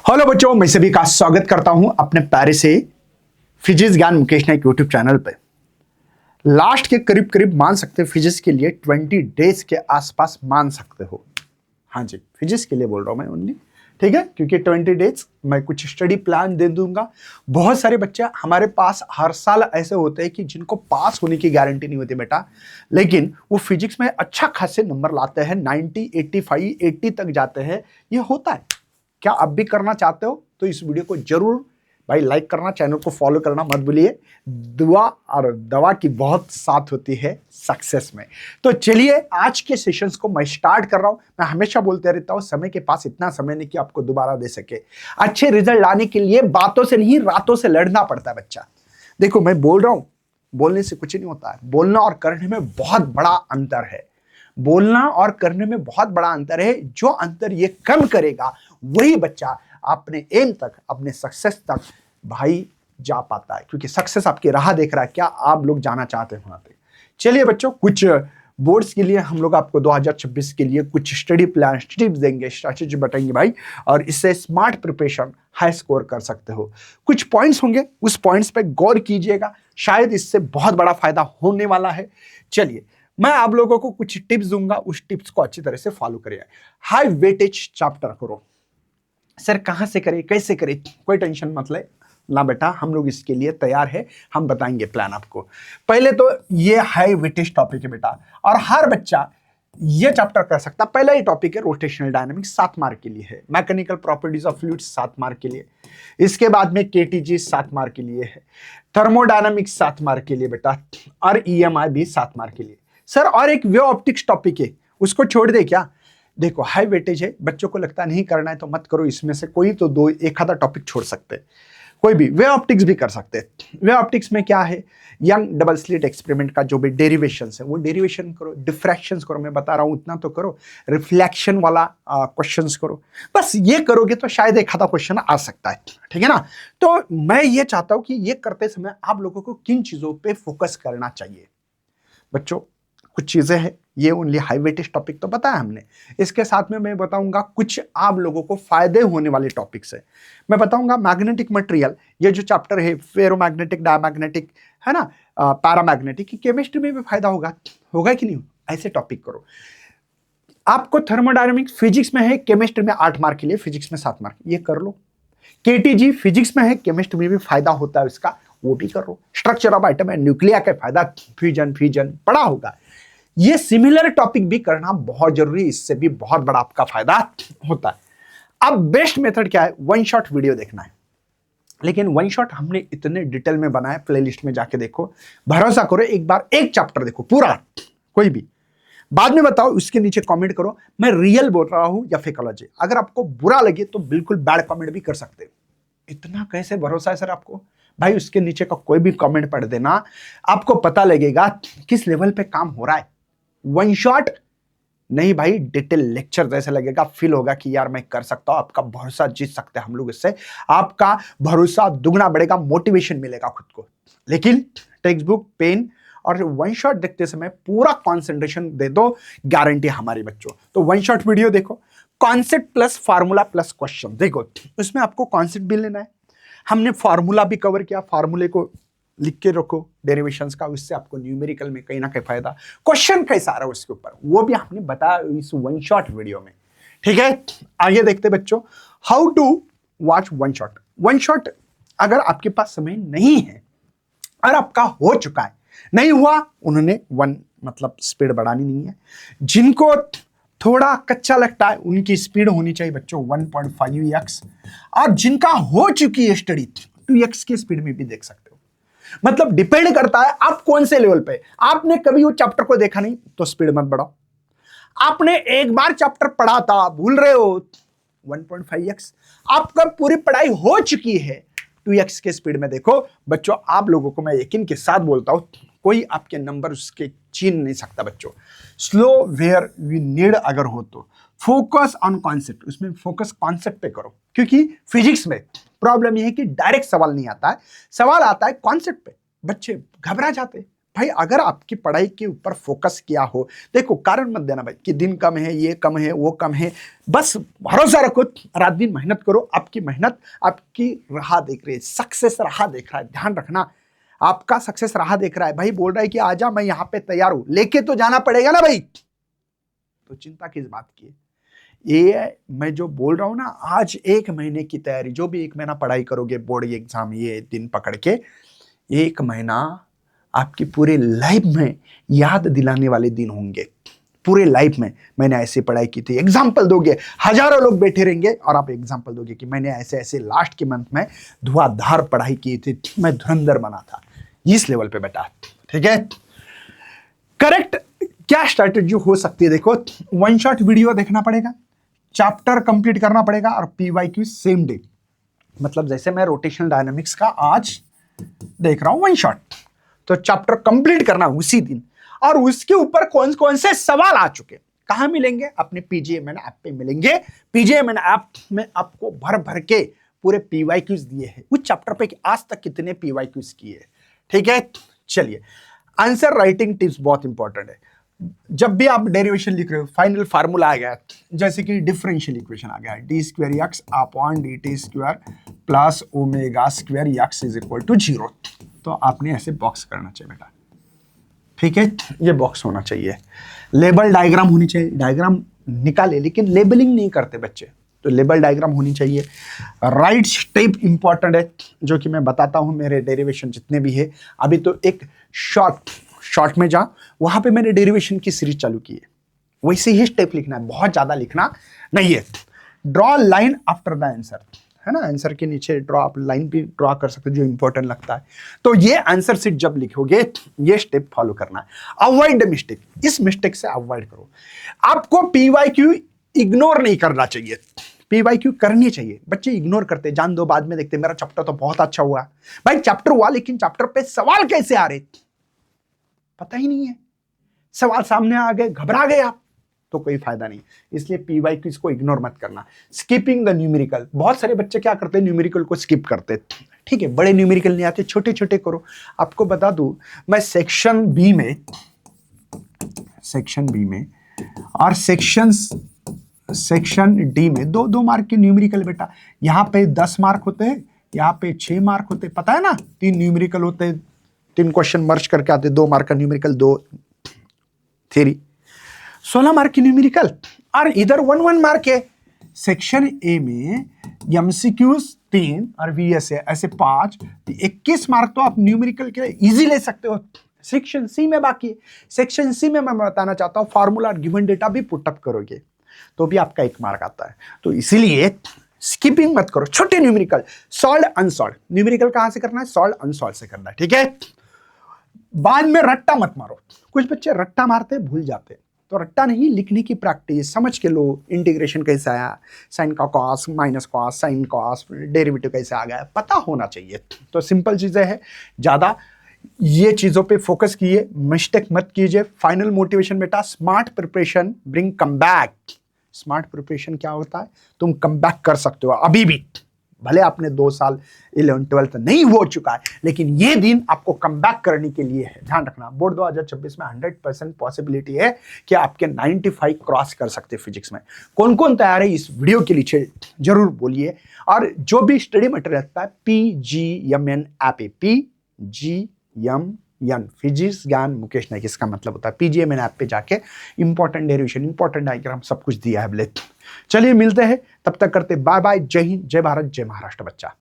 Hello बच्चों, मैं सभी का स्वागत करता हूं अपने प्यारे से फिजिक्स ज्ञान मुकेश नायक यूट्यूब चैनल पे। लास्ट के करीब करीब मान सकते हो फिजिक्स के लिए 20 डेज के आसपास मान सकते हो। हाँ जी, फिजिक्स के लिए बोल रहा हूं मैं ओनली, ठीक है, क्योंकि 20 डेज मैं कुछ स्टडी प्लान दे दूंगा। बहुत सारे बच्चे हमारे पास हर साल ऐसे होते हैं कि जिनको पास होने की गारंटी नहीं होती बेटा, लेकिन वो फिजिक्स में अच्छा खासे नंबर लाते हैं, 90, 85, 80 तक जाते हैं। ये होता है। क्या आप भी करना चाहते हो तो इस वीडियो को जरूर भाई लाइक करना, चैनल को फॉलो करना मत भूलिए। दुआ और दवा की बहुत साथ होती है सक्सेस में। तो चलिए आज के सेशंस को मैं स्टार्ट कर रहा हूं। मैं हमेशा बोलते रहता हूं, समय के पास इतना समय नहीं कि आपको दोबारा दे सके। अच्छे रिजल्ट लाने के लिए बातों से नहीं, रातों से लड़ना पड़ता है बच्चा। देखो मैं बोल रहा हूं, बोलने से कुछ नहीं होता है, बोलना और करने में बहुत बड़ा अंतर है। बोलना और करने में बहुत बड़ा अंतर है। जो अंतर ये कम करेगा वही बच्चा अपने एम तक, अपने सक्सेस तक भाई जा पाता है, क्योंकि सक्सेस आपकी राह देख रहा है। क्या आप लोग जाना चाहते हैं वहां पे? चलिए बच्चों, कुछ बोर्ड्स के लिए हम लोग आपको 2026 के लिए कुछ स्टडी प्लान, टिप्स देंगे, स्ट्रैटेजी बताएंगे भाई, और इससे स्मार्ट प्रिपरेशन हाई स्कोर कर सकते हो। कुछ पॉइंट्स होंगे, उस पॉइंट्स पे गौर कीजिएगा, शायद इससे बहुत बड़ा फायदा होने वाला है। चलिए मैं आप लोगों को कुछ टिप्स दूंगा, उस टिप्स को अच्छी तरह से फॉलो करिए। हाई वेटेज चैप्टर करो। सर कहां से करें, कैसे करें? कोई टेंशन मत ले ना बेटा, हम लोग इसके लिए तैयार है, हम बताएंगे प्लान आपको। पहले तो ये हाई वेटेज टॉपिक है बेटा, और हर बच्चा ये चैप्टर कर सकता। पहला ही टॉपिक है रोटेशनल डायनामिक्स, 7 मार्क के लिए है। Mechanical properties of fluids 7 mark के लिए। इसके बाद में केटीजी 7 मार्क के लिए है। थर्मोडायनामिक्स 7 मार्क के लिए बेटा, और ईएमआई भी 7 मार्क के लिए। सर और एक वेव ऑप्टिक्स टॉपिक है, उसको छोड़ दे क्या? देखो हाई वेटेज है, बच्चों को लगता नहीं करना है तो मत करो। इसमें से कोई तो दो एक आधा टॉपिक छोड़ सकते हैं, कोई भी। वे ऑप्टिक्स भी कर सकते हैं। वे ऑप्टिक्स में क्या है, यंग डबल स्लिट एक्सपेरिमेंट का जो भी डेरिवेशंस है वो डेरिवेशन करो, डिफ्रैक्शंस करो, मैं बता रहा हूं उतना तो करो, रिफ्लेक्शन वाला क्वेश्चंस करो। बस ये करोगे तो शायद एक आधा क्वेश्चन आ सकता है, ठीक है ना? तो मैं ये चाहता हूं कि ये करते समय आप लोगों को किन चीजों पे फोकस करना चाहिए बच्चों। कुछ चीजें हैं, ये ओनली हाई वेटेज टॉपिक तो बताया हमने। इसके साथ में मैं बताऊंगा कुछ आप लोगों को फायदे होने वाले टॉपिक्स है। मैं बताऊंगा मैग्नेटिक मटेरियल, ये जो चैप्टर है, फेरोमैग्नेटिक, डायमैग्नेटिक, है ना, पैरामैग्नेटिक, केमिस्ट्री में भी फायदा होगा, होगा कि नहीं? ऐसे टॉपिक करो। आपको थर्मोडायनामिक्स फिजिक्स में है, केमिस्ट्री में 8 मार्क के लिए, फिजिक्स में 7 मार्क, ये कर लो। केटीजी फिजिक्स में है, केमिस्ट्री में भी फायदा होता है इसका, वो भी कर लो। Structure of atom and nuclei का फायदा, फ्यूजन पढ़ा होगा। ये सिमिलर टॉपिक भी करना बहुत जरूरी, इससे भी बहुत बड़ा आपका फायदा होता है। अब बेस्ट मेथड क्या है? वन शॉट वीडियो देखना है। लेकिन वन शॉट हमने इतने डिटेल में बनाया, प्लेलिस्ट में जाके देखो, भरोसा करो, एक बार एक चैप्टर देखो पूरा, कोई भी, बाद में बताओ, उसके नीचे कमेंट करो मैं रियल बोल रहा हूं या फेकोलॉजी। अगर आपको बुरा लगे तो बिल्कुल बैड कमेंट भी कर सकते हो। इतना कैसे भरोसा है सर आपको? भाई उसके नीचे का कोई भी कमेंट पढ़ देना, आपको पता लगेगा किस लेवल पे काम हो रहा है। वन शॉट नहीं भाई, डिटेल लेक्चर जैसे लगेगा, फील होगा कि यार मैं कर सकता हूं। आपका भरोसा जीत सकते हैं हम लोग इससे, आपका भरोसा दुगना बढ़ेगा, मोटिवेशन मिलेगा खुद को। लेकिन टेक्स्ट बुक, पेन और वन शॉट देखते समय पूरा कॉन्सेंट्रेशन दे दो, गारंटी हमारी बच्चों। तो वन शॉट वीडियो देखो, concept plus formula plus question देखो, उसमें आपको कॉन्सेप्ट भी लेना है। हमने फार्मूला भी कवर किया, फार्मूले को लिख के रखो डेरिवेशंस का, उससे आपको न्यूमेरिकल में कहीं ना कहीं फायदा। क्वेश्चन कैसा आ रहा है उसके ऊपर वो भी हमने बताया इस वन शॉट वीडियो में, ठीक है? आगे देखते बच्चों, how to watch one shot. One shot अगर आपके पास समय नहीं है और आपका हो चुका है, नहीं हुआ, उन्होंने वन मतलब स्पीड बढ़ानी नहीं है। जिनको थोड़ा कच्चा लगता है उनकी स्पीड होनी चाहिए बच्चों 1.5x, और जिनका हो चुकी है स्टडी 2x की स्पीड में भी देख सकते हो। मतलब डिपेंड करता है आप कौन से लेवल पे। आपने कभी वो चैप्टर को देखा नहीं तो स्पीड मत बढ़ाओ। आपने एक बार चैप्टर पढ़ा था, भूल रहे हो, 1.5x। आपका पूरी पढ़ाई हो चुकी है, 2x के स्पीड में देखो बच्चों। आप लोगों को मैं यकीन के साथ बोलता हूं, कोई आपके नंबर उसके छीन नहीं सकता बच्चों। स्लो वेयर वी नीड अगर हो तो फोकस ऑन कॉन्सेप्ट, उसमें फोकस कॉन्सेप्ट पे करो, क्योंकि फिजिक्स में प्रॉब्लम यह है कि डायरेक्ट सवाल नहीं आता है, सवाल आता है कॉन्सेप्ट पे। बच्चे घबरा जाते, भाई अगर आपकी पढ़ाई के ऊपर फोकस किया हो, देखो कारण मत देना भाई कि दिन कम है, ये कम है, वो कम है, बस भरोसा रखो, रात दिन मेहनत करो, आपकी मेहनत आपकी राह देख रही है, सक्सेस राह देख रहा है। ध्यान रखना, आपका सक्सेस राह देख रहा है, भाई बोल रहा है कि आजा मैं यहां पे तैयार हूं, लेके तो जाना पड़ेगा ना भाई, तो चिंता किस बात की है। ये मैं जो बोल रहा हूं ना, आज 1 महीने की तैयारी, जो भी 1 महीना पढ़ाई करोगे बोर्ड एग्जाम ये दिन पकड़ के, 1 महीना आपकी पूरे लाइफ में याद दिलाने वाले दिन होंगे। पूरे लाइफ में मैंने ऐसे पढ़ाई की थी, एग्जाम्पल दोगे, हजारों लोग बैठे रहेंगे और आप एग्जाम्पल दोगे कि मैंने ऐसे ऐसे लास्ट के मंथ में धुआंधार पढ़ाई की थी, मैं धुरंधर बना था इस लेवल पे बेटा। ठीक है, करेक्ट क्या स्ट्रैटेजी हो सकती है, देखो 1 शॉट वीडियो देखना पड़ेगा, चैप्टर कंप्लीट करना पड़ेगा और पीवाईक्यू सेम डे। मतलब जैसे मैं रोटेशनल डायनामिक्स का आज देख रहा हूं 1 शॉट, तो चैप्टर कंप्लीट करना उसी दिन, और उसके ऊपर कौन कौन से सवाल आ चुके कहां मिलेंगे, अपने पीजीएमएन ऐप पे मिलेंगे। पीजीएमएन ऐप में आपको भर भर के पूरे पीवाईक्यूज दिए हैं, उस चैप्टर पे आज तक कितने पीवाईक्यूज किए। ठीक है, चलिए आंसर राइटिंग टिप्स बहुत इंपॉर्टेंट है। जब भी आप डेरिवेशन लिख रहे हो, फाइनल फार्मूला आ गया, जैसे कि डिफरेंशियल इक्वेशन आ गया, d² upon dt² plus ω² x is equal to 0, तो आपने ऐसे बॉक्स करना चाहिए बेटा। ठीक है, ये बॉक्स होना चाहिए, लेबल डायग्राम होनी चाहिए, डायग्राम निकाले लेकिन लेबलिंग नहीं करते बच्चे, तो लेबल डायग्राम होनी चाहिए। राइट स्टेप इंपॉर्टेंट है, जो कि मैं बताता हूं मेरे डेरिवेशन जितने भी है। अभी तो एक शॉर्ट में जा, वहां पे मैंने डेरिवेशन की सीरीज चालू की है, वैसे ही स्टेप लिखना है, बहुत ज्यादा लिखना नहीं है। Draw line after the answer, है ना, आंसर के नीचे ड्रॉ, आप लाइन भी ड्रॉ कर सकते हो जो इंपॉर्टेंट लगता है। तो ये आंसर सीट जब लिखोगे ये स्टेप फॉलो करना है। अवॉइड मिस्टेक, इस मिस्टेक से अवॉइड करो। आपको पीवाईक्यू इग्नोर नहीं करना चाहिए, पीवाईक्यू करनी चाहिए। बच्चे इग्नोर करते, जान दो बाद में देखते मेरा चैप्टर तो बहुत अच्छा हुआ, भाई चैप्टर हुआ लेकिन चैप्टर पे सवाल कैसे आ रहे पता ही नहीं है, सवाल सामने आ गए घबरा गए आप, तो कोई फायदा नहीं। इसलिए पीवाईक्यूज को इग्नोर मत करना। स्किपिंग द न्यूमेरिकल, बहुत सारे बच्चे क्या करते हैं, न्यूमेरिकल को स्किप करते। ठीक है, बड़े न्यूमेरिकल नहीं आते, छोटे छोटे करो। आपको बता दूं, मैं सेक्शन बी में और सेक्शन डी में 2-2 मार्क के न्यूमेरिकल बेटा, यहां पे 10 मार्क होते हैं, यहां पे 6 मार्क होते हैं, पता है ना, 3 न्यूमेरिकल होते हैं, 3 क्वेश्चन मर्ज करके आते, 2 मार्क का न्यूमेरिकल, 2 थ्योरी, 16 मार्क की न्यूमेरिकल, और इधर 1 मार्क है। सेक्शन ए में एमसीक्यूज 3 और वीएसए ऐसे 5, 21 मार्क तो आप न्यूमेरिकल के इजी ले सकते हो। सेक्शन सी में बाकी, सेक्शन सी में मैं बताना चाहता हूं फॉर्मूला और गिवन डेटा भी पुटअप करोगे तो भी आपका 1 मार्क आता है। तो इसीलिए स्किपिंग मत करो, छोटे न्यूमेरिकल, सॉल्व अनसॉल्व, न्यूमेरिकल कहां से करना है, सॉल्व अनसॉल्व से करना है। ठीक है, बाद में रट्टा मत मारो, कुछ बच्चे रट्टा मारते भूल जाते, तो रट्टा नहीं, लिखने की प्रैक्टिस, समझ के लो इंटीग्रेशन कैसे आया, साइन का cos, minus cos, sine cos, derivative कैसे आ गया, पता होना चाहिए। तो सिंपल चीजें हैं, ज्यादा ये चीजों पे फोकस कीजिए, मिस्टेक मत कीजिए। फाइनल मोटिवेशन बेटा, smart preparation bring come back. Smart preparation क्या होता है, तुम कम बैक कर सकते हो अभी भी, भले आपने 2 साल 11th-12th नहीं हो चुका है, लेकिन ये दिन आपको कम बैक करने के लिए है। ध्यान रखना, बोर्ड 2026 में 100% पॉसिबिलिटी है कि आपके 95 क्रॉस कर सकते फिजिक्स में। कौन कौन तैयार है इस वीडियो के लिए जरूर बोलिए। और जो भी स्टडी मटेरियल रहता है PGMN ऐप है, PGMN फिजिक्स ज्ञान मुकेश नाइक, इसका मतलब होता है PGMN ऐप पे जाके इंपॉर्टेंट डेरिवेशन, इंपॉर्टेंट डायग्राम सब कुछ दिया है। चलिए मिलते हैं, तब तक करते बाय बाय, जय हिंद, जय भारत, जय महाराष्ट्र बच्चा।